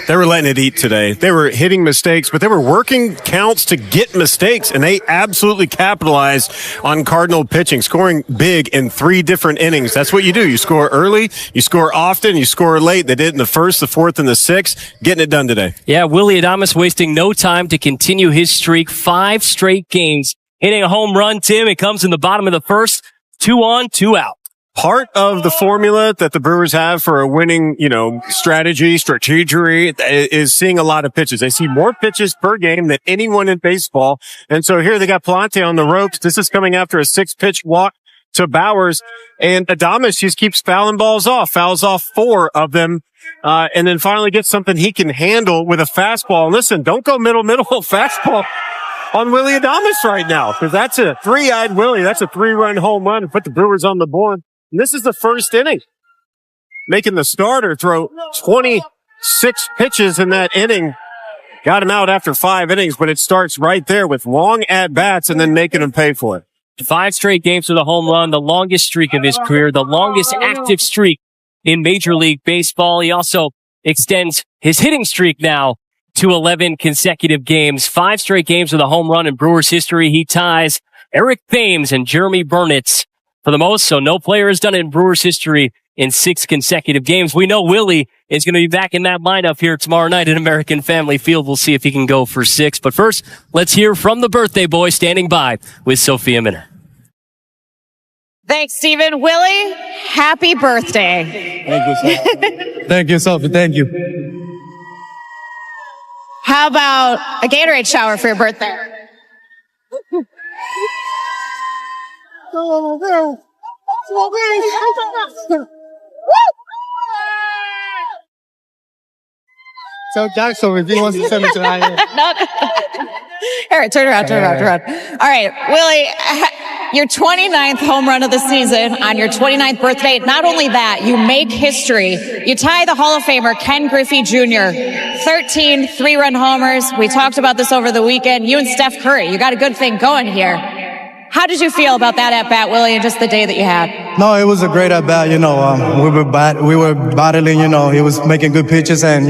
They were letting it eat today. They were hitting mistakes, but they were working counts to get mistakes, and they absolutely capitalized on Cardinal pitching, scoring big in 3 different innings. That's what you do. You score early, you score often, you score late. They did it in the 1st, the 4th, and the 6th, getting it done today. Yeah, Willy Adames wasting no time to continue his streak. 5 straight games, hitting a home run, Tim. It comes in the bottom of the 1st, 2 on, 2 out. Part of the formula that the Brewers have for a winning, strategy is seeing a lot of pitches. They see more pitches per game than anyone in baseball. And so here they got Palante on the ropes. This is coming after a 6-pitch walk to Bowers, and Adames just keeps fouling balls off, fouls off 4 of them. And then finally gets something he can handle with a fastball. And listen, don't go middle fastball on Willy Adames right now, because that's a 3-eyed Willie. That's a 3-run home run to put the Brewers on the board. And this is the 1st inning, making the starter throw 26 pitches in that inning. Got him out after 5 innings, but it starts right there with long at-bats and then making him pay for it. 5 straight games with a home run, the longest streak of his career, the longest active streak in Major League Baseball. He also extends his hitting streak now to 11 consecutive games. 5 straight games with a home run in Brewers history. He ties Eric Thames and Jeremy Burnett's for the most, so no player has done it in Brewers history in 6 consecutive games. We know Willie is going to be back in that lineup here tomorrow night at American Family Field. We'll see if he can go for 6. But first, let's hear from the birthday boy standing by with Sophia Minner. Thanks, Stephen. Willie, happy birthday. Thank you, Sophie. Thank you, Sophie. Thank you. How about a Gatorade shower for your birthday? So Jackson, if he wants to send me to Here, turn around. All right, Willie, your 29th home run of the season on your 29th birthday. Not only that, you make history. You tie the Hall of Famer Ken Griffey Jr. 13 3-run homers. We talked about this over the weekend. You and Steph Curry, you got a good thing going here. How did you feel about that at-bat, Willie, and just the day that you had? No, it was a great at-bat. We were battling, he was making good pitches, and,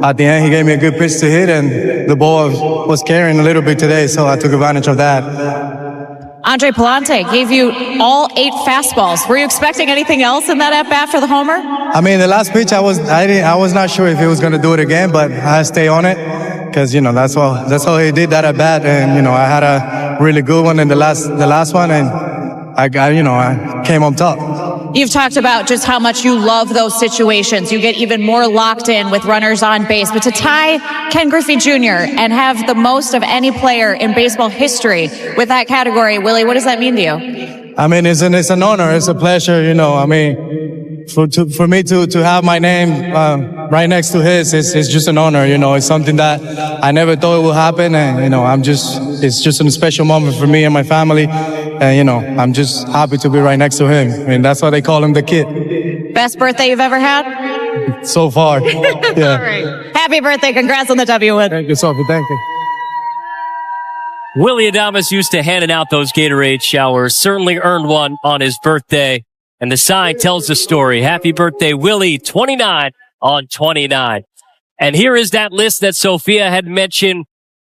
at the end, he gave me a good pitch to hit, and the ball was carrying a little bit today, so I took advantage of that. Andre Palante gave you all 8 fastballs. Were you expecting anything else in that at-bat for the homer? I mean, the last pitch, I was not sure if he was going to do it again, but I stay on it. Because, that's all he did, that at bat. And, I had a really good one in the last one, and I came on top. You've talked about just how much you love those situations. You get even more locked in with runners on base. But to tie Ken Griffey Jr. and have the most of any player in baseball history with that category, Willie, what does that mean to you? I mean, it's an honor. It's a pleasure, For me to have my name right next to his, it's just an honor. It's something that I never thought it would happen, and it's just a special moment for me and my family, and I'm just happy to be right next to him. I mean, that's why they call him the Kid. Best birthday you've ever had? So far, yeah. All right. Happy birthday! Congrats on the W win. Thank you, Sophie. Thank you. Willy Adames used to handing out those Gatorade showers. Certainly earned one on his birthday. And the sign tells the story. Happy birthday, Willie, 29 on 29. And here is that list that Sophia had mentioned.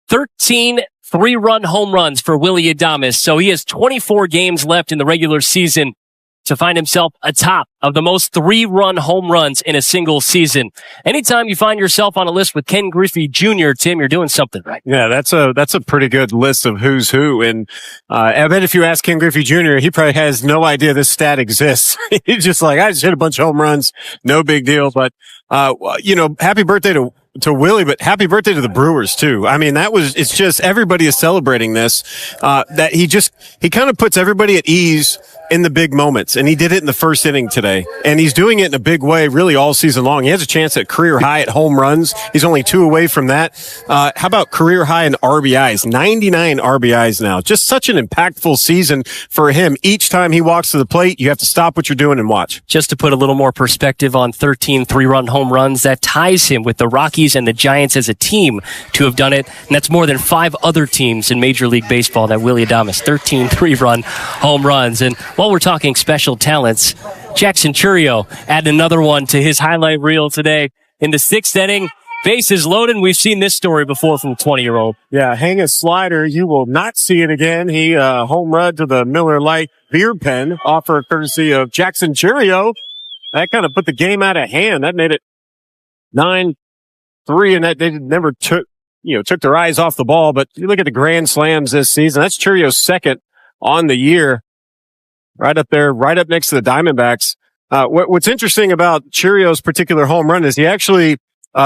13 3-run home runs for Willy Adames. So he has 24 games left in the regular season to find himself atop of the most 3-run home runs in a single season. Anytime you find yourself on a list with Ken Griffey Jr., Tim, you're doing something right. Yeah, that's a pretty good list of who's who. And I bet if you ask Ken Griffey Jr., he probably has no idea this stat exists. He's just like, I just hit a bunch of home runs, no big deal. But happy birthday to Willie, but happy birthday to the Brewers too. I mean, it's just everybody is celebrating this. That he kind of puts everybody at ease in the big moments, and he did it in the 1st inning today, and he's doing it in a big way really all season long. He has a chance at career high at home runs. He's only 2 away from that. How about career high in RBIs? 99 RBIs now. Just such an impactful season for him. Each time he walks to the plate, you have to stop what you're doing and watch. Just to put a little more perspective on 13 3-run home runs, that ties him with the Rockies and the Giants as a team to have done it. And that's more than 5 other teams in Major League Baseball that Willy Adames, 13 3-run home runs. And while we're talking special talents, Jackson Chourio added another one to his highlight reel today. in the 6th inning. Bases loaded. We've seen this story before from the 20-year-old. Yeah, hang a slider. You will not see it again. He home run to the Miller Lite beer pen, offer courtesy of Jackson Chourio. That kind of put the game out of hand. That made it 9-3, and that they never took their eyes off the ball. But you look at the grand slams this season. That's Chourio's second on the year, right up there, right up next to the Diamondbacks. What's interesting about Chourio's particular home run is he actually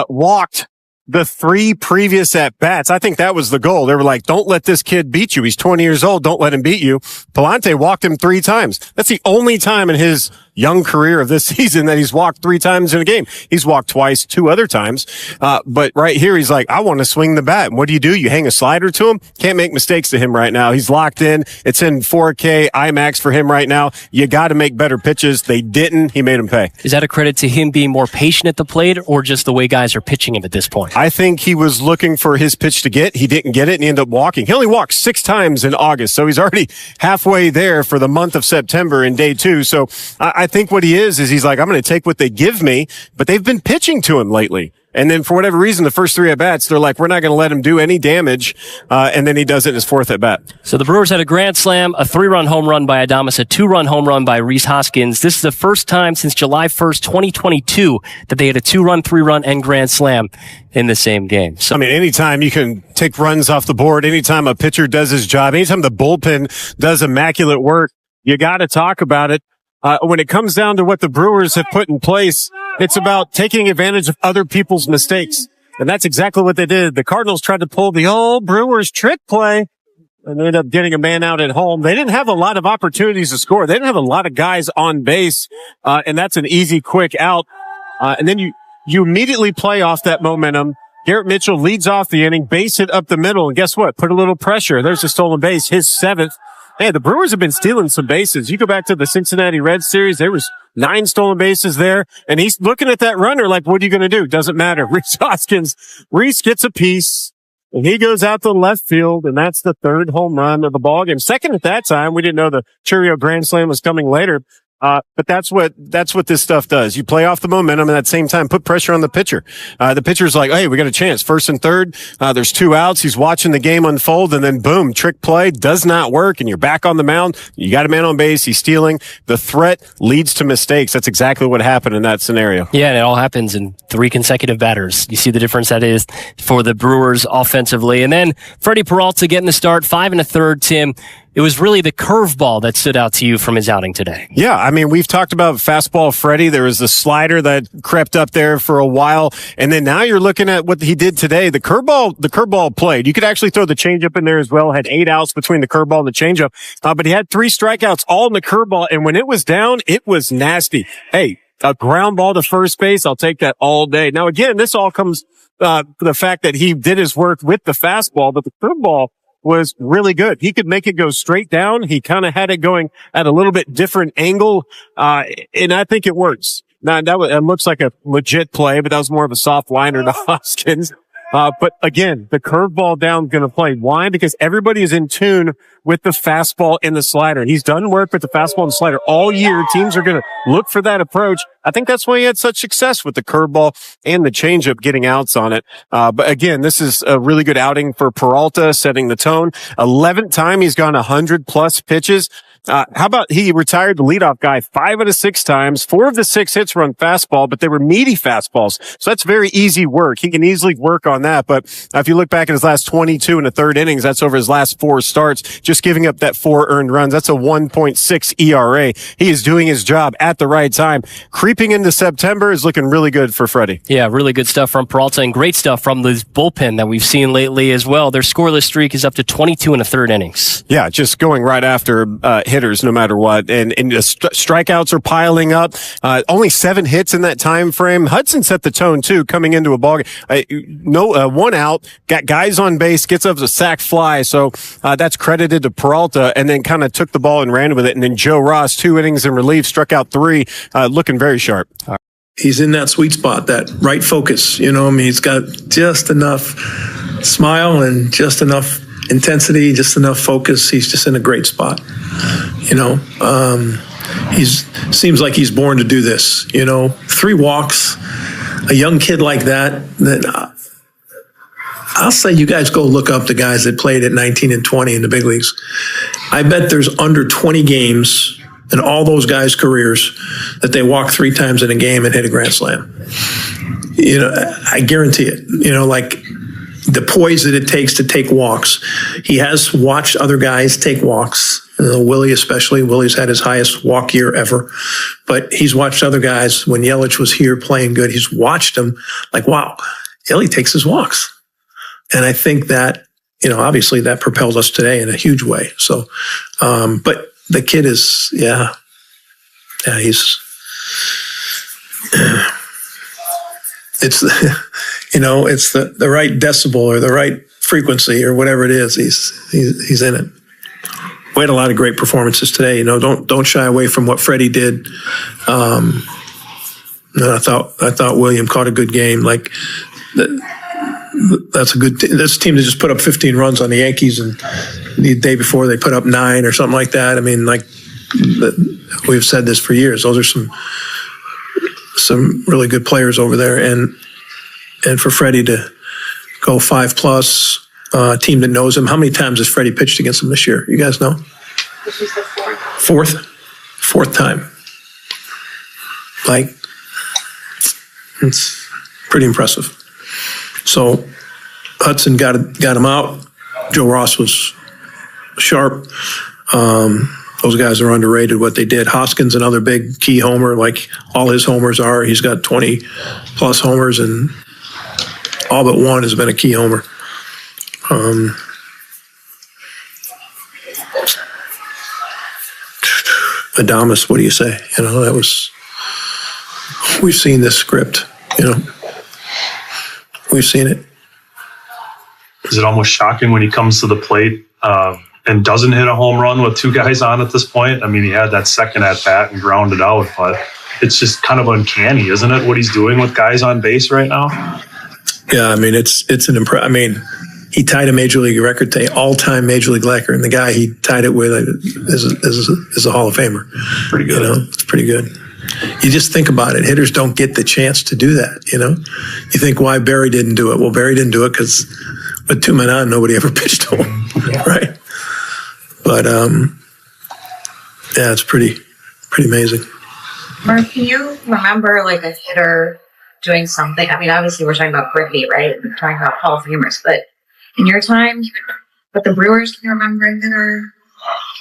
walked the 3 previous at-bats. I think that was the goal. They were like, don't let this kid beat you. He's 20 years old. Don't let him beat you. Palante walked him 3 times. That's the only time in his young career of this season that he's walked 3 times in a game. He's walked twice, 2 other times. But right here, he's like, I want to swing the bat. And what do? You hang a slider to him? Can't make mistakes to him right now. He's locked in. It's in 4K IMAX for him right now. You got to make better pitches. They didn't. He made him pay. Is that a credit to him being more patient at the plate or just the way guys are pitching him at this point? I think he was looking for his pitch to get. He didn't get it, and he ended up walking. He only walked 6 times in August, so he's already halfway there for the month of September in day 2. So I think what he is he's like, I'm going to take what they give me, but they've been pitching to him lately. And then for whatever reason, the first 3 at-bats, they're like, we're not going to let him do any damage. And then he does it in his 4th at-bat. So the Brewers had a grand slam, a 3-run home run by Adames, a 2-run home run by Rhys Hoskins. This is the first time since July 1st, 2022 that they had a 2-run, 3-run, and grand slam in the same game. So, I mean, anytime you can take runs off the board, anytime a pitcher does his job, anytime the bullpen does immaculate work, you got to talk about it. When it comes down to what the Brewers have put in place, it's about taking advantage of other people's mistakes. And that's exactly what they did. The Cardinals tried to pull the old Brewers trick play and they ended up getting a man out at home. They didn't have a lot of opportunities to score. They didn't have a lot of guys on base. And that's an easy, quick out. And then you immediately play off that momentum. Garrett Mitchell leads off the inning, base hit up the middle. And guess what? Put a little pressure. There's a stolen base, his 7th. Hey, the Brewers have been stealing some bases. You go back to the Cincinnati Reds series, there was 9 stolen bases there, and he's looking at that runner like, what are you going to do? Doesn't matter. Rhys gets a piece, and he goes out to left field, and that's the 3rd home run of the ballgame. 2nd at that time. We didn't know the Chourio grand slam was coming later. But that's what this stuff does. You play off the momentum and at the same time put pressure on the pitcher. The pitcher's like, hey, we got a chance. 1st and 3rd. There's 2 outs. He's watching the game unfold and then boom, trick play does not work and you're back on the mound. You got a man on base. He's stealing. The threat leads to mistakes. That's exactly what happened in that scenario. Yeah, and it all happens in 3 consecutive batters. You see the difference that is for the Brewers offensively. And then Freddie Peralta getting the start, 5 1/3, Tim. It was really the curveball that stood out to you from his outing today. Yeah, I mean, we've talked about fastball Freddie. There was the slider that crept up there for a while, and then now you're looking at what he did today. The curveball played. You could actually throw the changeup in there as well. Had 8 outs between the curveball and the changeup, but he had 3 strikeouts all in the curveball, and when it was down, it was nasty. Hey, a ground ball to first base, I'll take that all day. Now, again, this all comes the fact that he did his work with the fastball, but the curveball was really good. He could make it go straight down. He kind of had it going at a little bit different angle. And I think it works. Now, it looks like a legit play, but that was more of a soft liner to Hoskins. But again, the curveball down going to play. Why? Because everybody is in tune with the fastball and the slider. He's done work with the fastball and the slider all year. Teams are going to look for that approach. I think that's why he had such success with the curveball and the changeup getting outs on it. But again, this is a really good outing for Peralta, setting the tone. 11th time he's gone 100+ pitches. How about he retired the leadoff guy 5 out of 6 times. 4 of the 6 hits were on fastball, but they were meaty fastballs. So that's very easy work. He can easily work on that. But if you look back at his last 22 1/3 innings, that's over his last 4 starts, just giving up that 4 earned runs. That's a 1.6 ERA. He is doing his job at the right time. Creeping into September is looking really good for Freddie. Yeah, really good stuff from Peralta and great stuff from the bullpen that we've seen lately as well. Their scoreless streak is up to 22 1/3 innings. Yeah, just going right after hitters no matter what. And the strikeouts are piling up. Only 7 hits in that time frame. Hudson set the tone too, coming into a ball game. 1 out, got guys on base, gets up a sac fly. So that's credited to Peralta, and then kind of took the ball and ran with it. And then Joe Ross, 2 innings in relief, struck out 3, looking very sharp. He's in that sweet spot, that right focus. You know, I mean, he's got just enough smile and just enough intensity, just enough focus. He's just in a great spot. You know, seems like he's born to do this. You know, 3 walks. a young kid like that, I'll say you guys go look up the guys that played at 19 and 20 in the big leagues. I bet there's under 20 games in all those guys' careers that they walk 3 times in a game and hit a grand slam. You know, I guarantee it. You know, like the poise that it takes to take walks. He has watched other guys take walks. Willie especially. Willie's had his highest walk year ever. But he's watched other guys. When Yelich was here playing good, he's watched him like, wow, Yelich takes his walks. And I think that, you know, obviously that propelled us today in a huge way. So, but the kid is, he's, it's, you know, it's the right decibel or the right frequency or whatever it is. He's in it. We had a lot of great performances today. You know, don't shy away from what Freddie did. And I thought William caught a good game. Like that's a team that just put up 15 runs on the Yankees, and the day before they put up 9 or something like that. I mean, like we've said this for years. Those are some really good players over there, and for Freddie to go 5+, a team that knows him. How many times has Freddie pitched against him this year? You guys know? This was the fourth. Fourth time. Like, it's pretty impressive. So Hudson got him out. Joe Ross was sharp. Those guys are underrated, what they did. Hoskins, another big key homer, like all his homers are. He's got 20+ homers, and all but one has been a key homer. Adames, what do you say? You know, we've seen this script, you know. We've seen it. Is it almost shocking when he comes to the plate and doesn't hit a home run with 2 guys on at this point? I mean, he had that second at bat and grounded out, but it's just kind of uncanny, isn't it, what he's doing with guys on base right now? Yeah, I mean, it's I mean, he tied a major league record today, all-time major league record, and the guy he tied it with is a Hall of Famer. Pretty good. You know, it's pretty good. You just think about it. Hitters don't get the chance to do that, you know? You think why Barry didn't do it. Well, Barry didn't do it because with 2 men on, nobody ever pitched to him, right? But, yeah, it's pretty amazing. Mark, can you remember like a hitter doing something? I mean, obviously we're talking about Griffey, right? We're talking about Hall of Famers, but in your time, with the Brewers, can you remember a hitter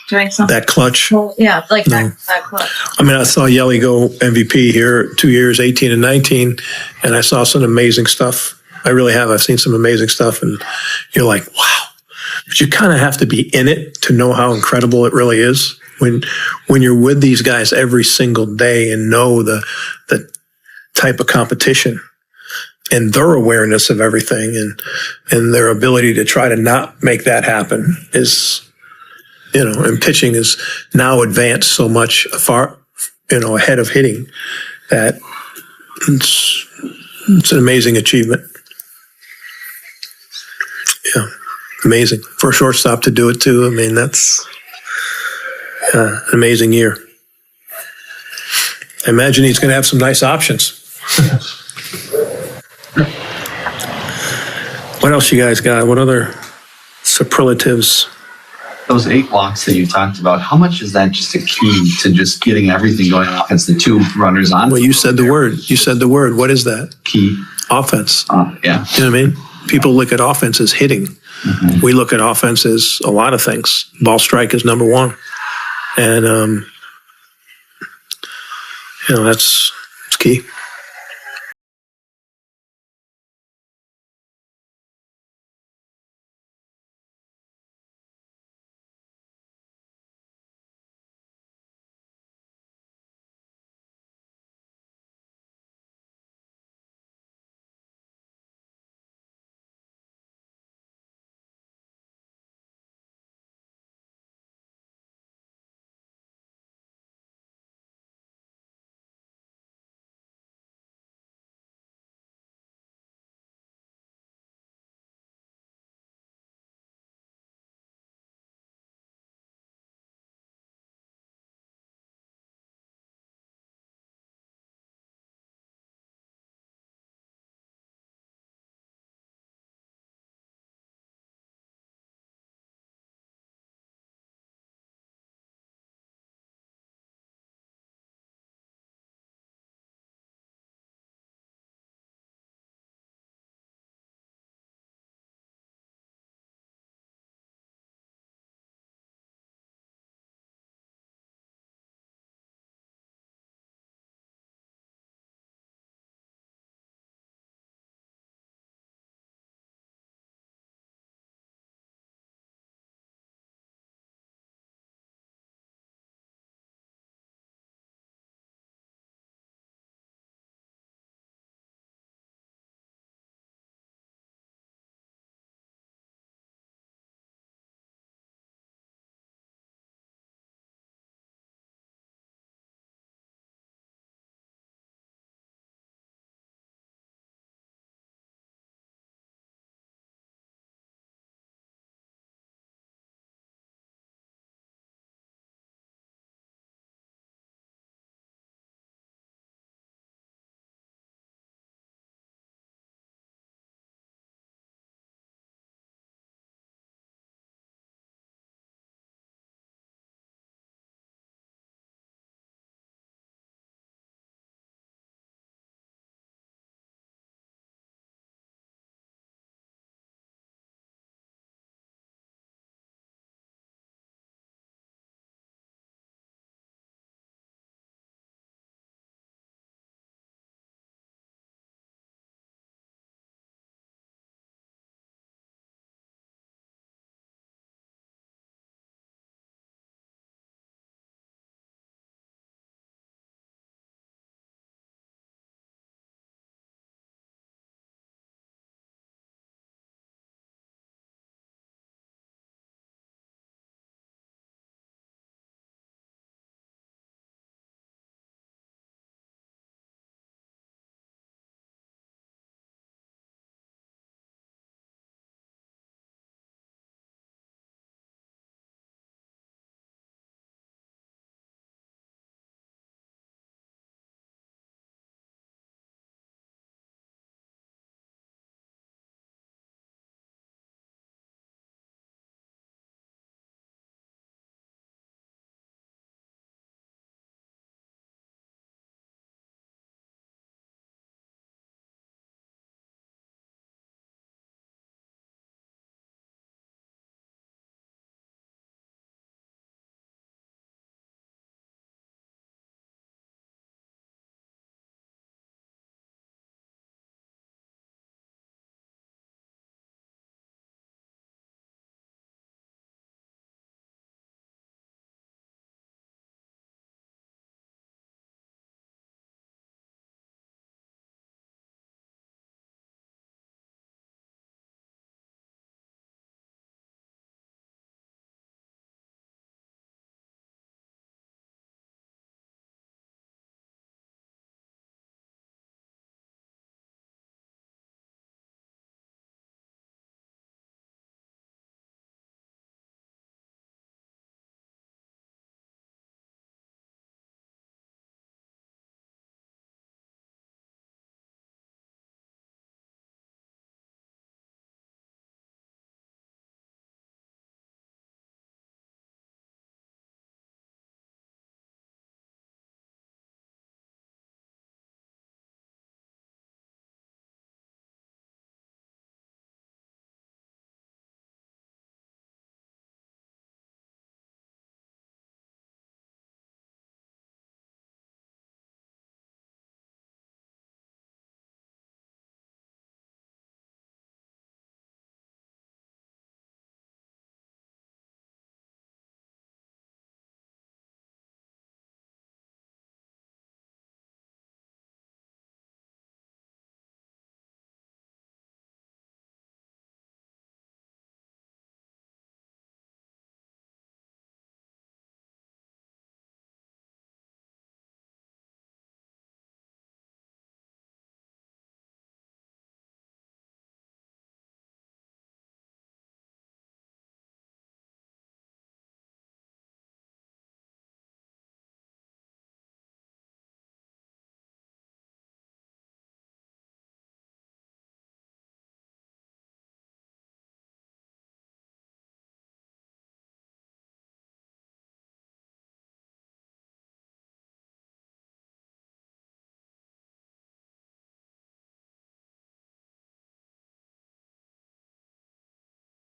doing something? That clutch. Well, yeah, like that clutch. I mean, I saw Yelly go MVP here 2 years, 18 and 19, and I saw some amazing stuff. I really have. I've seen some amazing stuff, and you're like, wow. But you kind of have to be in it to know how incredible it really is. When you're with these guys every single day and know the type of competition and their awareness of everything and their ability to try to not make that happen is, you know, and pitching is now advanced so much far, you know, ahead of hitting that it's an amazing achievement. Yeah, amazing. For a shortstop to do it too, I mean, that's an amazing year. I imagine he's going to have some nice options. What else you guys got? What other superlatives? Those 8 walks that you talked about, how much is that just a key to just getting everything going against the 2 runners on? Well, you said the word. You said the word. What is that? Key. Offense. Yeah. You know what I mean? People look at offense as hitting. Mm-hmm. We look at offense as a lot of things. Ball strike is number 1. And, you know, it's key.